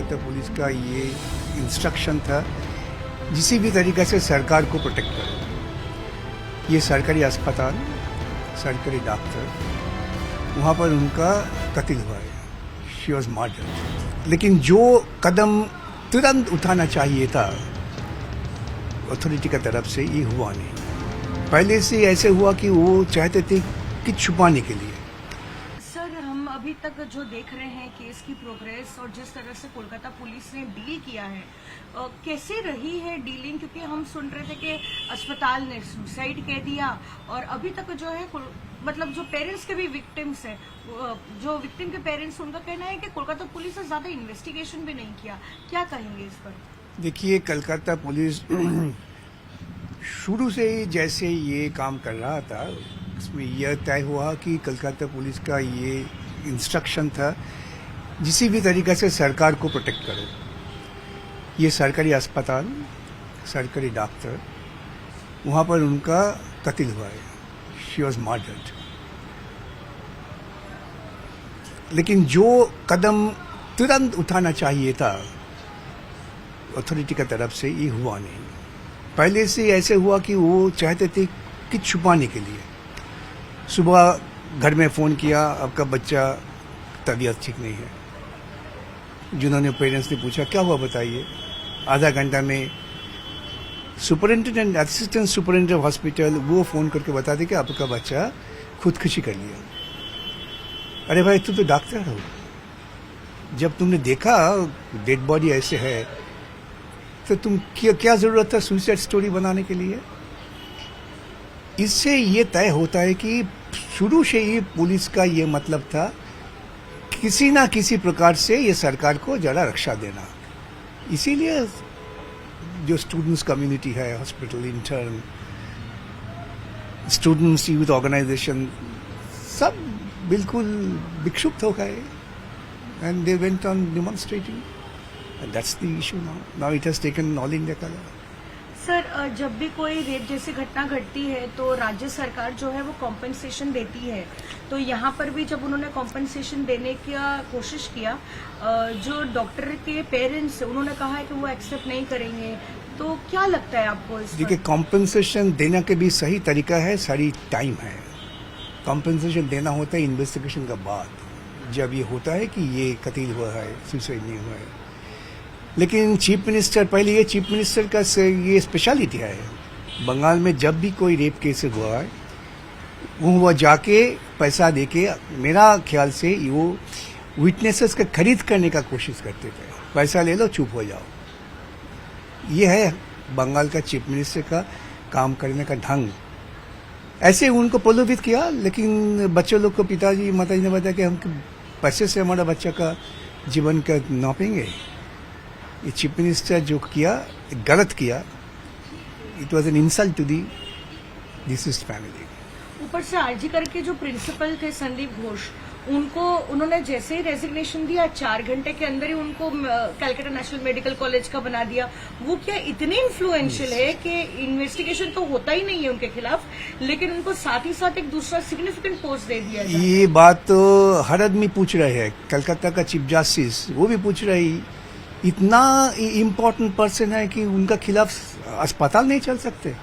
Calcutta police का ये instruction था, किसी भी तरीके से सरकार को प्रोटेक्ट करो। ये सरकारी अस्पताल, सरकारी डॉक्टर, वहाँ पर उनका कत्ल हुआ है, शी वॉज मर्डर्ड। लेकिन जो कदम तुरंत उठाना चाहिए था अथॉरिटी की तरफ से, ये हुआ नहीं। पहले से ऐसे हुआ कि वो चाहते थे कि छुपाने के लिए। सर, हम अभी तक जो देख रहे हैं केस की प्रोग्रेस और जिस तरह से कोलकाता पुलिस ने डील किया है, कैसे रही है डीलिंग? क्योंकि हम सुन रहे थे कि अस्पताल ने सुसाइड कह दिया और अभी तक जो है मतलब जो पेरेंट्स के भी विक्टिम्स हैं, जो विक्टिम के पेरेंट्स, उनका कहना है कि कोलकाता पुलिस ने ज्यादा इन्वेस्टिगेशन भी नहीं किया। क्या कहेंगे इस पर? देखिए, कलकत्ता पुलिस शुरू से ही जैसे ये काम कर रहा था, इसमें यह तय हुआ कि कलकत्ता पुलिस का ये इंस्ट्रक्शन था, किसी भी तरीके से सरकार को प्रोटेक्ट करो। ये सरकारी अस्पताल, सरकारी डॉक्टर, वहाँ पर उनका कत्ल हुआ है, शी वॉज मर्डर्ड। लेकिन जो कदम तुरंत उठाना चाहिए था अथॉरिटी की तरफ से, ये हुआ नहीं। पहले से ऐसे हुआ कि वो चाहते थे कि छुपाने के लिए। सुबह घर में फ़ोन किया, आपका बच्चा तबीयत ठीक नहीं है। जिन्होंने पेरेंट्स ने पूछा क्या हुआ बताइए, आधा घंटा में सुपरिटेंडेंट, असिस्टेंट सुपरिटेंडेंट हॉस्पिटल वो फ़ोन करके बताते कि आपका बच्चा खुदकुशी कर लिया। अरे भाई, तू तो डॉक्टर हो, जब तुमने देखा डेड बॉडी ऐसे है तो तुम क्या जरूरत था सुसाइड स्टोरी बनाने के लिए? इससे ये तय होता है कि शुरू से ही पुलिस का ये मतलब था किसी ना किसी प्रकार से ये सरकार को जरा रक्षा देना। इसीलिए जो स्टूडेंट्स कम्युनिटी है, hospital intern, students youth organization, सब बिल्कुल विक्षुब्ध हो गए and they went on demonstrating. That's the issue now. Now it has taken all India color. Sir, जब भी कोई रेप जैसी घटना घटती है तो राज्य सरकार जो है वो कॉम्पेंसेशन देती है। तो यहाँ पर भी जब उन्होंने कॉम्पेंसेशन देने की कोशिश किया, जो डॉक्टर के पेरेंट्स, उन्होंने कहा है कि वो एक्सेप्ट नहीं करेंगे। तो क्या लगता है आपको इस पर? देखिए, कॉम्पेंसेशन देने के भी सही तरीका है, सारी टाइम है। कॉम्पेंसेशन देना होता है इन्वेस्टिगेशन के बाद, जब ये होता है कि ये कत्ल हुआ है, सुसाइड नहीं हुआ है। लेकिन चीफ मिनिस्टर, पहले ये चीफ मिनिस्टर का ये स्पेशलिटी है, बंगाल में जब भी कोई रेप केस हुआ है वो जाके पैसा देके, मेरा ख्याल से वो विटनेसेस का खरीद करने का कोशिश करते थे। पैसा ले लो, चुप हो जाओ। ये है बंगाल का चीफ मिनिस्टर का काम करने का ढंग। ऐसे उनको प्रलोभित किया, लेकिन बच्चों लोग को पिताजी माताजी ने बताया कि हम पैसे से हमारा बच्चा का जीवन का नापेंगे। ये चीफ मिनिस्टर जो किया, गलत किया। It was an insult to the deceased family. ऊपर से आरजी करके जो प्रिंसिपल थे संदीप घोष, उन्होंने जैसे ही रेजिग्नेशन दिया, 4 घंटे के अंदर ही उनको कलकत्ता नेशनल मेडिकल कॉलेज का बना दिया। वो क्या इतने इन्फ्लुएंशियल है कि इन्वेस्टिगेशन तो होता ही नहीं है उनके खिलाफ, लेकिन उनको साथ ही साथ एक दूसरा सिग्निफिकेंट पोस्ट दे दिया। ये बात तो हर आदमी पूछ रहे हैं। कलकत्ता का चीफ जस्टिस वो भी पूछ रही, इतना इम्पोर्टेंट पर्सन है कि उनका खिलाफ अस्पताल नहीं चल सकते।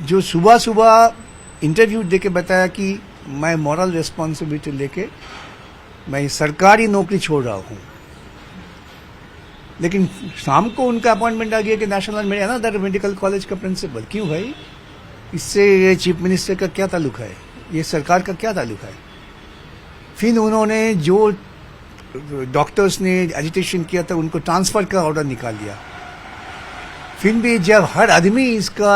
जो सुबह सुबह इंटरव्यू देके बताया कि मैं मॉरल रिस्पॉन्सिबिलिटी लेके मैं सरकारी नौकरी छोड़ रहा हूं, लेकिन शाम को उनका अपॉइंटमेंट आ गया कि नेशनल अनदर मेडिकल कॉलेज का प्रिंसिपल। क्यों भाई? इससे चीफ मिनिस्टर का क्या ताल्लुक है? ये सरकार का क्या ताल्लुक है? फिर उन्होंने जो डॉक्टर्स ने एजिटेशन किया था, उनको ट्रांसफर का ऑर्डर निकाल दिया। फिर भी जब हर आदमी इसका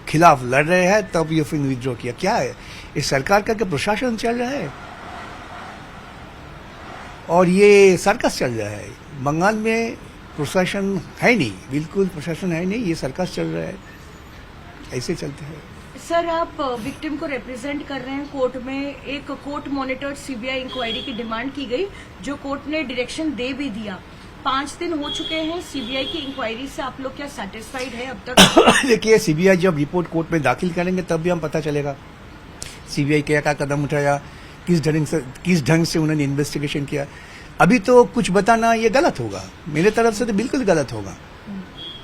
खिलाफ लड़ रहे हैं, तब ये फिर विड्रॉ किया। क्या है इस सरकार का? क्या प्रशासन चल रहा है और ये सर्कस चल रहा है? बंगाल में प्रशासन है नहीं, बिल्कुल प्रशासन है नहीं, ये सर्कस चल रहा है। ऐसे चलते हैं। सर, आप विक्टिम को रिप्रेजेंट कर रहे हैं कोर्ट में। एक कोर्ट मॉनिटर्ड सीबीआई इंक्वायरी की डिमांड की गई, जो कोर्ट ने डायरेक्शन दे भी दिया। 5 दिन हो चुके हैं सीबीआई की इंक्वायरी से, आप लोग क्या सेटिस्फाइड है अब तक? देखिए, सीबीआई जब रिपोर्ट कोर्ट में दाखिल करेंगे तब भी हम पता चलेगा सीबीआई क्या क्या कदम उठाया, किस ढंग से उन्होंने इन्वेस्टिगेशन किया। अभी तो कुछ बताना ये गलत होगा, मेरे तरफ से तो बिल्कुल गलत होगा,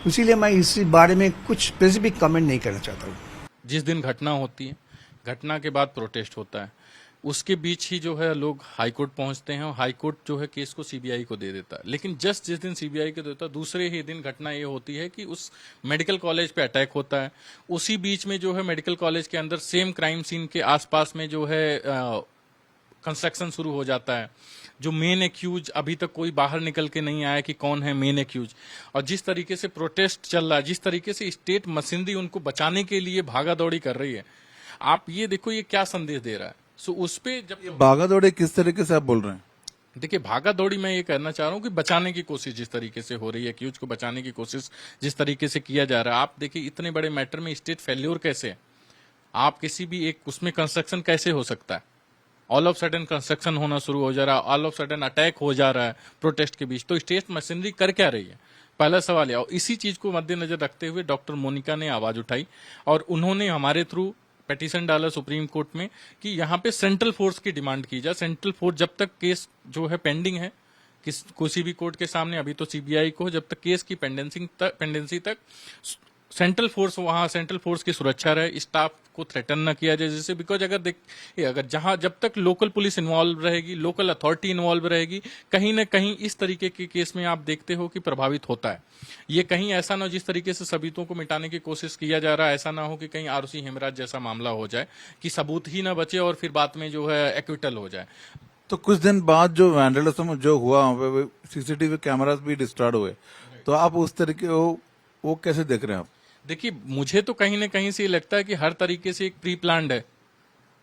इसीलिए मैं इस बारे में कुछ स्पेसिफिक कमेंट नहीं करना चाहता हूँ। जिस दिन घटना होती है, घटना के बाद प्रोटेस्ट होता है, उसके बीच ही जो है लोग हाई कोर्ट पहुंचते हैं और हाई कोर्ट जो है केस को सीबीआई को दे देता है। लेकिन जस्ट जिस दिन सीबीआई को देता है, दूसरे ही दिन घटना ये होती है कि उस मेडिकल कॉलेज पे अटैक होता है। उसी बीच में जो है मेडिकल कॉलेज के अंदर सेम क्राइम सीन के आसपास में जो है कंस्ट्रक्शन शुरू हो जाता है। जो मेन एक्यूज अभी तक कोई बाहर निकल के नहीं आया कि कौन है मेन एक्यूज। और जिस तरीके से प्रोटेस्ट चल रहा है, जिस तरीके से स्टेट मशीनरी उनको बचाने के लिए भागा दौड़ी कर रही है, आप ये देखो ये क्या संदेश दे रहा है। सो उस पे जब भागा दौड़े किस तरीके से आप बोल रहे हैं? देखिए, भागा दौड़ी मैं ये कहना चाह रहा हूँ कि बचाने की कोशिश जिस तरीके से हो रही है, एक्यूज को बचाने की कोशिश जिस तरीके से किया जा रहा है। आप देखिए इतने बड़े मैटर में स्टेट फेल्योर कैसे है। आप किसी भी एक उसमें कंस्ट्रक्शन कैसे हो सकता है, ऑल ऑफ सडन कंस्ट्रक्शन होना शुरू हो जा रहा है, ऑल ऑफ सडन अटैक हो जा रहा है प्रोटेस्ट के बीच। तो स्टेट मशीनरी कर क्या रही है, पहला सवाल है। और इसी चीज को मद्देनजर रखते हुए डॉक्टर मोनिका ने आवाज उठाई और उन्होंने हमारे थ्रू पेटिशन डाला सुप्रीम कोर्ट में कि यहाँ पे सेंट्रल फोर्स की डिमांड की जाए। सेंट्रल फोर्स जब तक केस जो है पेंडिंग है किसी भी कोर्ट के सामने, अभी तो सीबीआई को, जब तक केस की पेंडेंसी तक सेंट्रल फोर्स, वहां सेंट्रल फोर्स की सुरक्षा रहे, स्टाफ को थ्रेटन न किया जाए। जैसे बिकॉज अगर जहां जब तक लोकल पुलिस इन्वॉल्व रहेगी, लोकल अथॉरिटी इन्वॉल्व रहेगी, कहीं ना कहीं इस तरीके के केस में आप देखते हो कि प्रभावित होता है। ये कहीं ऐसा ना हो जिस तरीके से सबूतों को मिटाने की कोशिश किया जा रहा है, ऐसा ना हो कि कहीं आरुषि हेमराज जैसा मामला हो जाए कि सबूत ही ना बचे और फिर बाद में जो है एक्विटल हो जाए। तो कुछ दिन बाद जो वैंडलिज्म जो हुआ, सीसीटीवी कैमरास भी डिस्ट्रॉयड हुए, तो आप उस तरीके वो कैसे देख रहे हैं आप? देखिए, मुझे तो कहीं ना कहीं से ये लगता है कि हर तरीके से एक प्री प्लान्ड है,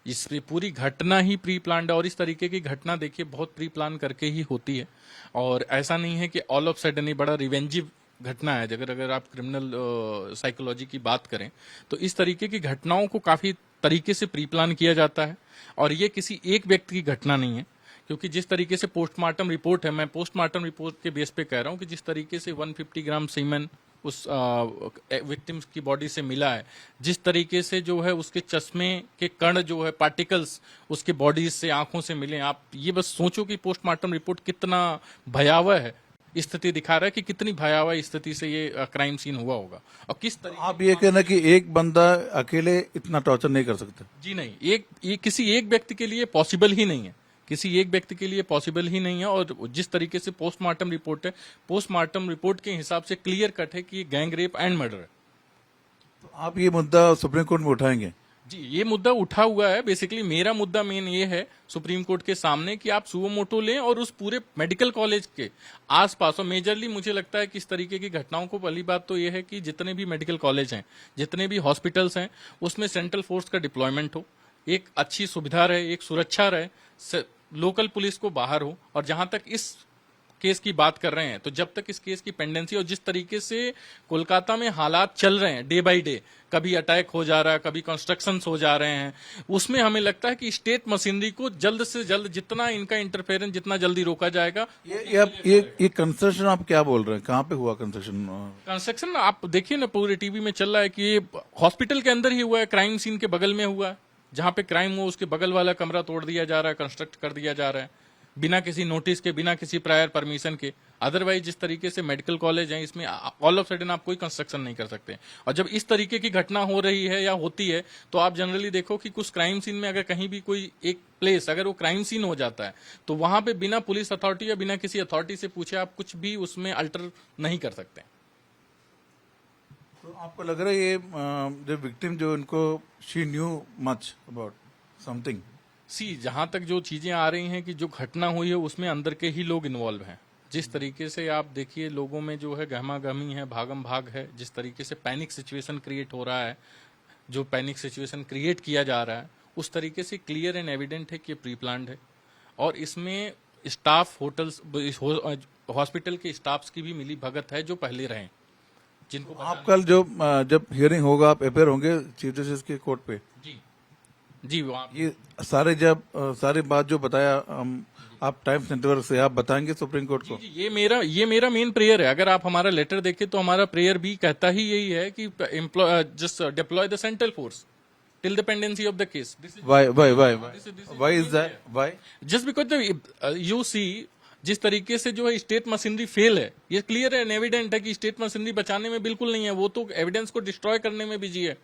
इस पूरी घटना ही प्री प्लान्ड है। और इस तरीके की घटना देखिए बहुत प्री प्लान करके ही होती है, और ऐसा नहीं है कि ऑल ऑफ सडन ही बड़ा रिवेंजिव घटना है। अगर आप क्रिमिनल साइकोलॉजी की बात करें तो इस तरीके की घटनाओं को काफी तरीके से प्री प्लान किया जाता है, और ये किसी एक व्यक्ति की घटना नहीं है। क्योंकि जिस तरीके से पोस्टमार्टम रिपोर्ट है, मैं पोस्टमार्टम रिपोर्ट के बेस पे कह रहा हूं कि जिस तरीके से 150 ग्राम सीमेन उस विक्टिम्स की बॉडी से मिला है, जिस तरीके से जो है उसके चश्मे के कण जो है पार्टिकल्स उसके बॉडी से, आंखों से मिले, आप ये बस सोचो कि पोस्टमार्टम रिपोर्ट कितना भयावह है, स्थिति दिखा रहा है कि कितनी भयावह स्थिति से ये क्राइम सीन हुआ होगा। और किस तरीके आप ये कहना कि एक बंदा अकेले इतना टॉर्चर नहीं कर सकता? जी नहीं, ये किसी एक व्यक्ति के लिए पॉसिबल ही नहीं है, किसी एक व्यक्ति के लिए पॉसिबल ही नहीं है। और जिस तरीके से पोस्टमार्टम रिपोर्ट है, पोस्टमार्टम रिपोर्ट के हिसाब से क्लियर कट है कि ये गैंग रेप एंड मर्डर है। तो आप ये मुद्दा सुप्रीम कोर्ट में उठाएंगे? जी, ये मुद्दा उठा हुआ है। बेसिकली मेरा मुद्दा मेन ये है सुप्रीम कोर्ट के सामने कि आप सुओ मोटो लें और उस पूरे मेडिकल कॉलेज के आसपास, और मेजरली मुझे लगता है कि इस तरीके की घटनाओं को, पहली बात तो ये है कि जितने भी मेडिकल कॉलेज हैं, जितने भी हॉस्पिटल्स हैं, उसमें सेंट्रल फोर्स का डिप्लॉयमेंट हो, एक अच्छी सुविधा रहे, एक सुरक्षा रहे, लोकल पुलिस को बाहर हो। और जहां तक इस केस की बात कर रहे हैं, तो जब तक इस केस की पेंडेंसी, और जिस तरीके से कोलकाता में हालात चल रहे हैं डे बाय डे, कभी अटैक हो जा रहा है, कभी कंस्ट्रक्शंस हो जा रहे हैं, उसमें हमें लगता है कि स्टेट मशीनरी को जल्द से जल्द, जितना इनका इंटरफेरेंस जितना जल्दी रोका जाएगा। ये कंस्ट्रक्शन आप क्या बोल रहे हैं? कहाँ पे हुआ कंस्ट्रक्शन आप देखिए ना, पूरे टीवी में चल रहा है कि ये हॉस्पिटल के अंदर ही हुआ है, क्राइम सीन के बगल में हुआ है, जहां पे क्राइम हुआ उसके बगल वाला कमरा तोड़ दिया जा रहा है, कंस्ट्रक्ट कर दिया जा रहा है बिना किसी नोटिस के, बिना किसी प्रायर परमिशन के। अदरवाइज जिस तरीके से मेडिकल कॉलेज है, इसमें ऑल ऑफ सडन आप कोई कंस्ट्रक्शन नहीं कर सकते। और जब इस तरीके की घटना हो रही है या होती है, तो आप जनरली देखो कि कुछ क्राइम सीन में अगर कहीं भी कोई एक प्लेस, अगर वो क्राइम सीन हो जाता है, तो वहां पे बिना पुलिस अथॉरिटी या बिना किसी अथॉरिटी से पूछे आप कुछ भी उसमें अल्टर नहीं कर सकते। तो आपको लग रहा है ये जो विक्टिम जो इनको she knew much about something? जहां तक जो चीजें आ रही हैं कि जो घटना हुई है उसमें अंदर के ही लोग इन्वॉल्व हैं। जिस तरीके से आप देखिए लोगों में जो है गहमा गहमी है, भागम भाग है, जिस तरीके से पैनिक सिचुएशन क्रिएट हो रहा है, जो पैनिक सिचुएशन क्रिएट किया जा रहा है, उस तरीके से क्लियर एंड एविडेंट है कि प्री प्लान्ड है। और इसमें स्टाफ, होटल्स, हॉस्पिटल के स्टाफ्स की भी मिली भगत है जो पहले रहे, जिनको आप कल जब हियरिंग होगा आप अपेयर होंगे चीफ जस्टिस के कोर्ट पे? जी वहाँ ये सारी बात जो बताया आप टाइम्स नेटवर्क से आप बताएंगे सुप्रीम कोर्ट को? ये मेरा मेन प्रेयर है। अगर आप हमारा लेटर देखें तो हमारा प्रेयर भी कहता ही यही है कि just deploy the central force till the pendency of the case. Why is that? Why? Just because you see जिस तरीके से जो है स्टेट मशीनरी फेल है, ये क्लियर है, एविडेंट है कि स्टेट मशीनरी बचाने में बिल्कुल नहीं है, वो तो एविडेंस को डिस्ट्रॉय करने में बिजी है।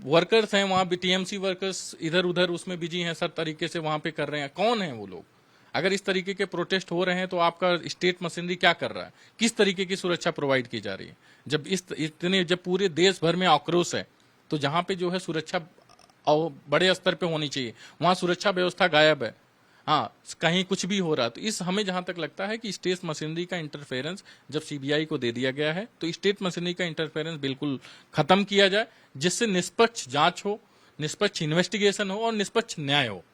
वर्कर्स हैं वहां भी, टीएमसी वर्कर्स इधर उधर उसमें बिजी हैं, सब तरीके से वहां पे कर रहे हैं। कौन है वो लोग? अगर इस तरीके के प्रोटेस्ट हो रहे हैं तो आपका स्टेट मशीनरी क्या कर रहा है? किस तरीके की सुरक्षा प्रोवाइड की जा रही है? जब पूरे देश भर में आक्रोश है, तो जहां पे जो है सुरक्षा बड़े स्तर पे होनी चाहिए, वहां सुरक्षा व्यवस्था गायब है। हाँ, कहीं कुछ भी हो रहा, तो इस हमें जहां तक लगता है कि स्टेट मशीनरी का इंटरफेरेंस जब सीबीआई को दे दिया गया है, तो स्टेट मशीनरी का इंटरफेरेंस बिल्कुल खत्म किया जाए, जिससे निष्पक्ष जांच हो, निष्पक्ष इन्वेस्टिगेशन हो और निष्पक्ष न्याय हो।